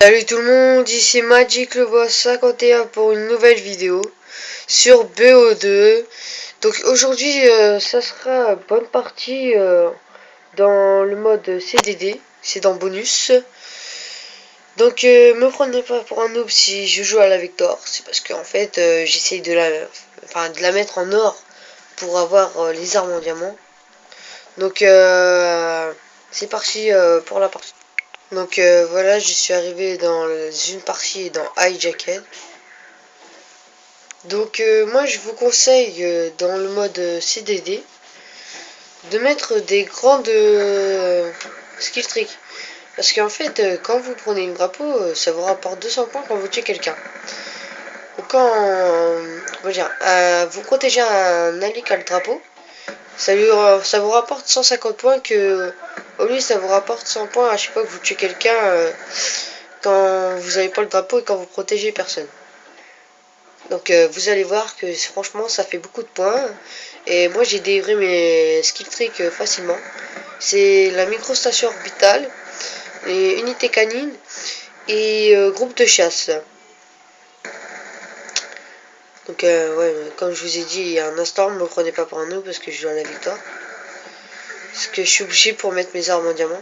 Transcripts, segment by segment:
Salut tout le monde, ici Magic le Boss 51 pour une nouvelle vidéo sur BO2. Donc aujourd'hui ça sera bonne partie dans le mode CDD, c'est dans bonus. Donc me prenez pas pour un noob si je joue à la Victor, c'est parce qu'en fait j'essaye de la mettre en or pour avoir les armes en diamant. Donc c'est parti pour la partie. Donc voilà, je suis arrivé dans une partie dans Hijacked. Donc moi je vous conseille dans le mode CDD de mettre des grandes skill tricks. Parce qu'en fait quand vous prenez une drapeau, ça vous rapporte 200 points quand vous tuez quelqu'un. Ou quand vous protégez un allié qui a le drapeau, ça vous rapporte 150 points que au lieu ça vous rapporte 100 points à chaque fois que vous tuez quelqu'un quand vous n'avez pas le drapeau et quand vous protégez personne. Donc vous allez voir que franchement ça fait beaucoup de points. Et moi j'ai délivré mes skill tricks facilement. C'est la microstation orbitale, les unités canines et groupe de chasse. Donc ouais, comme je vous ai dit il y a un instant, ne me prenez pas pour un noob parce que je joue à la victoire. Parce que je suis obligé pour mettre mes armes en diamant.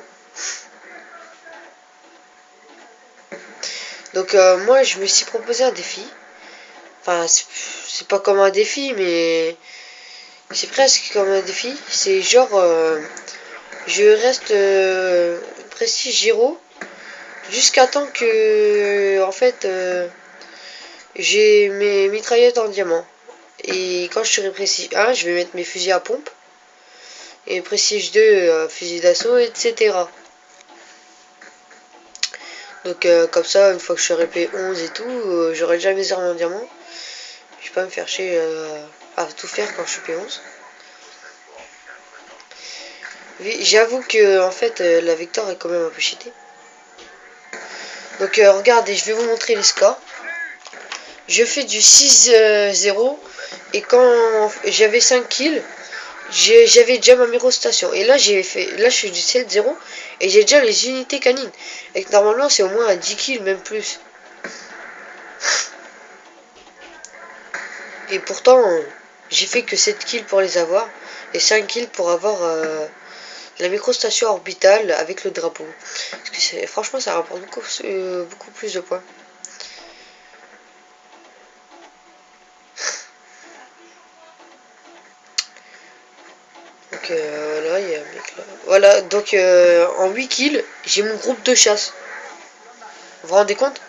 Donc moi je me suis proposé un défi. Enfin c'est pas comme un défi mais c'est presque comme un défi. C'est genre je reste prestige Giro jusqu'à temps que en fait j'ai mes mitraillettes en diamant. Et quand je serai prestige 1, je vais mettre mes fusils à pompe. Et prestige 2, fusil d'assaut, etc. Donc comme ça, une fois que je serai P11 et tout, j'aurai déjà mes armes en diamant. Je vais pas me faire chier à tout faire quand je suis P11. J'avoue que en fait la victoire est quand même un peu cheatée. Donc regardez, je vais vous montrer les scores. Je fais du 6-0 et quand j'avais 5 kills, j'avais déjà ma microstation. Et là je suis du 7-0 et j'ai déjà les unités canines. Et normalement c'est au moins à 10 kills, même plus. Et pourtant j'ai fait que 7 kills pour les avoir et 5 kills pour avoir la microstation orbitale avec le drapeau. Parce que franchement ça rapporte beaucoup plus de points. Donc voilà, il y a un mec là. Voilà, donc en 8 kills, j'ai mon groupe de chasse. Vous vous rendez compte?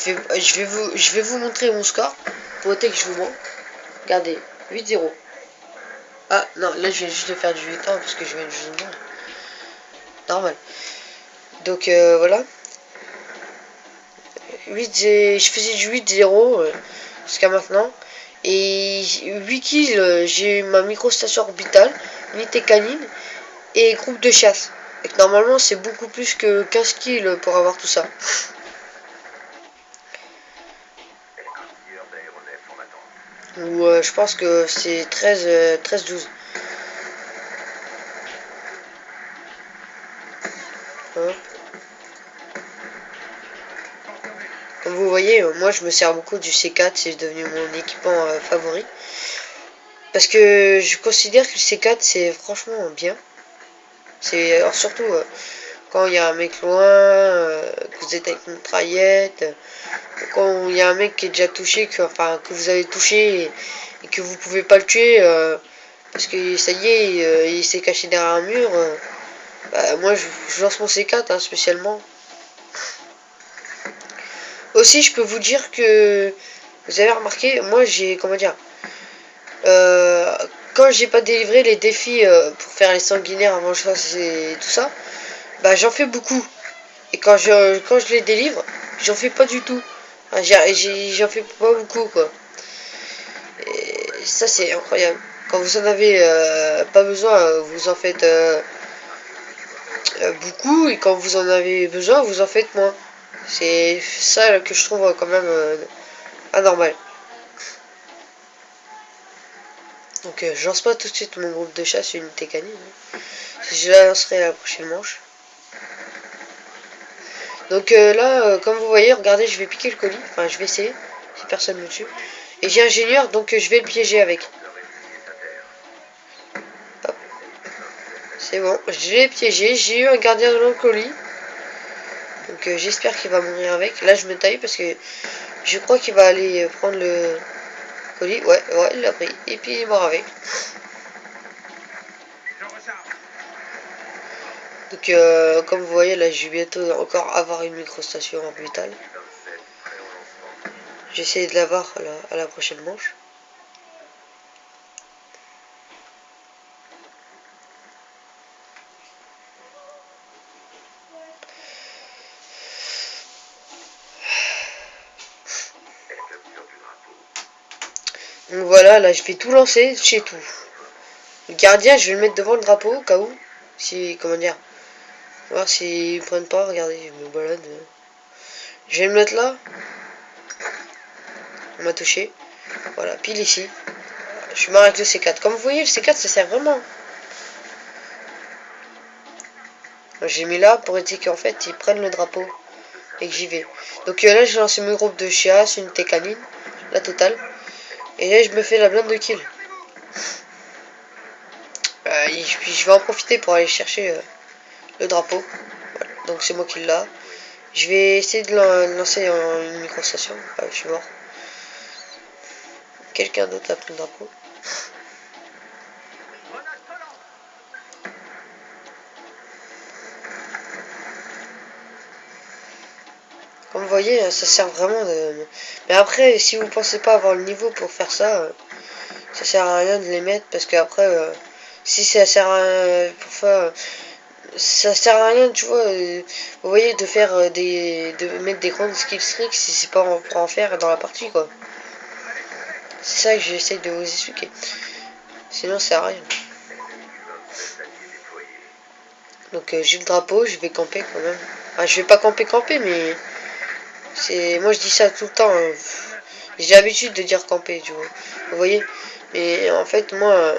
Je vais vous montrer mon score. Pour noter que je vous montre. Regardez, 8-0. Ah non, là je viens juste de faire du 8 ans parce que je viens de jouer. Normal. Donc voilà. Je faisais du 8-0 jusqu'à maintenant. Et 8 kills, j'ai ma microstation orbitale, unité canine et groupe de chasse. Et que normalement c'est beaucoup plus que 15 kills pour avoir tout ça. Ou je pense que c'est 13-12. Hein. Comme vous voyez, moi je me sers beaucoup du C4, c'est devenu mon équipement favori. Parce que je considère que le C4 c'est franchement bien. C'est alors surtout quand il y a un mec loin, que vous êtes avec une mitraillette, quand il y a un mec qui est déjà touché, que vous avez touché et que vous pouvez pas le tuer parce que ça y est, il s'est caché derrière un mur. Bah, moi je lance mon C4 hein, spécialement. Aussi je peux vous dire que vous avez remarqué, moi j'ai comment dire quand j'ai pas délivré les défis pour faire les sanguinaires avant chasse et tout ça, bah j'en fais beaucoup. Et quand je les délivre, j'en fais pas du tout. Enfin, j'en fais pas beaucoup quoi. Et ça c'est incroyable. Quand vous en avez pas besoin, vous en faites beaucoup. Et quand vous en avez besoin, vous en faites moins. C'est ça que je trouve quand même anormal. Donc je lance pas tout de suite mon groupe de chasse unité canine. Je la lancerai à la prochaine manche. Donc là, comme vous voyez, regardez, je vais piquer le colis. Enfin, je vais essayer, si personne me tue. Et j'ai ingénieur, donc je vais le piéger avec. Hop. C'est bon, je l'ai piégé. J'ai eu un gardien dans le colis. Donc j'espère qu'il va mourir avec. Là, je me taille parce que je crois qu'il va aller prendre le colis. Ouais, il l'a pris. Et puis il est mort avec. Donc comme vous voyez, là, je vais bientôt encore avoir une microstation orbitale. J'essaie de l'avoir à la prochaine manche. Donc voilà, là, je vais tout lancer chez tout. Le gardien, je vais le mettre devant le drapeau au cas où. Si, comment dire. Voir s'ils prennent pas, regardez, je me balade. Je vais le mettre là. On m'a touché. Voilà, pile ici. Je suis marre avec le C4. Comme vous voyez, le C4, ça sert vraiment. J'ai mis là pour éviter qu'en fait, ils prennent le drapeau et que j'y vais. Donc là, j'ai lancé mon groupe de chasse, unité canine, la totale. Et là, je me fais la blinde de kill. Puis je vais en profiter pour aller chercher le drapeau. Voilà. Donc c'est moi qui l'ai. Je vais essayer de lancer une microstation. Ah, je suis mort. Quelqu'un d'autre a pris le drapeau. Comme vous voyez, ça sert vraiment de... Mais après, si vous pensez pas avoir le niveau pour faire ça, ça sert à rien de les mettre. Parce que après, si ça sert à rien pour faire... Ça sert à rien, tu vois, vous voyez, de faire de mettre des grandes skill streaks si c'est pas pour en faire dans la partie, quoi. C'est ça que j'essaie de vous expliquer. Sinon, ça sert à rien. Donc, j'ai le drapeau, je vais camper quand même. Enfin, je vais pas camper, mais c'est... Moi, je dis ça tout le temps. Hein. J'ai l'habitude de dire camper, tu vois. Vous voyez. Mais en fait, moi,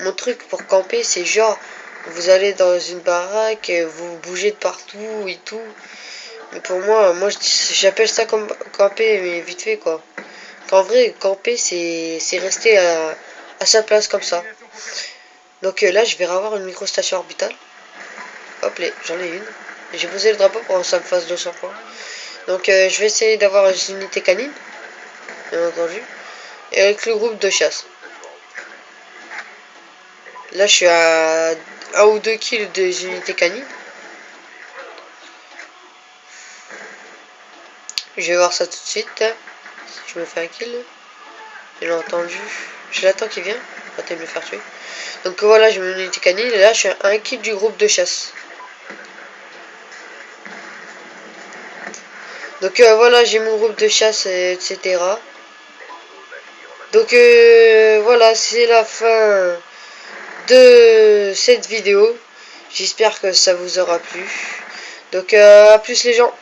mon truc pour camper, c'est genre... Vous allez dans une baraque, vous bougez de partout et tout. Mais pour moi, j'appelle ça comme camper, mais vite fait, quoi. Qu'en vrai, camper, c'est rester à sa place comme ça. Donc là, je vais avoir une microstation orbitale. Hop là, j'en ai une. J'ai posé le drapeau pour que ça me fasse 200 points. Donc je vais essayer d'avoir une unité canine, bien entendu. Et avec le groupe de chasse. Là, je suis à 1 ou 2 kills des unités canines. Je vais voir ça tout de suite. Si je me fais un kill. Bien entendu. Je l'attends qu'il vienne. On va me le faire tuer. Donc voilà, j'ai mon unité canine. Et là, je suis à 1 kill du groupe de chasse. Donc voilà, j'ai mon groupe de chasse, etc. Donc voilà, c'est la fin de cette vidéo. J'espère que ça vous aura plu. Donc à plus les gens.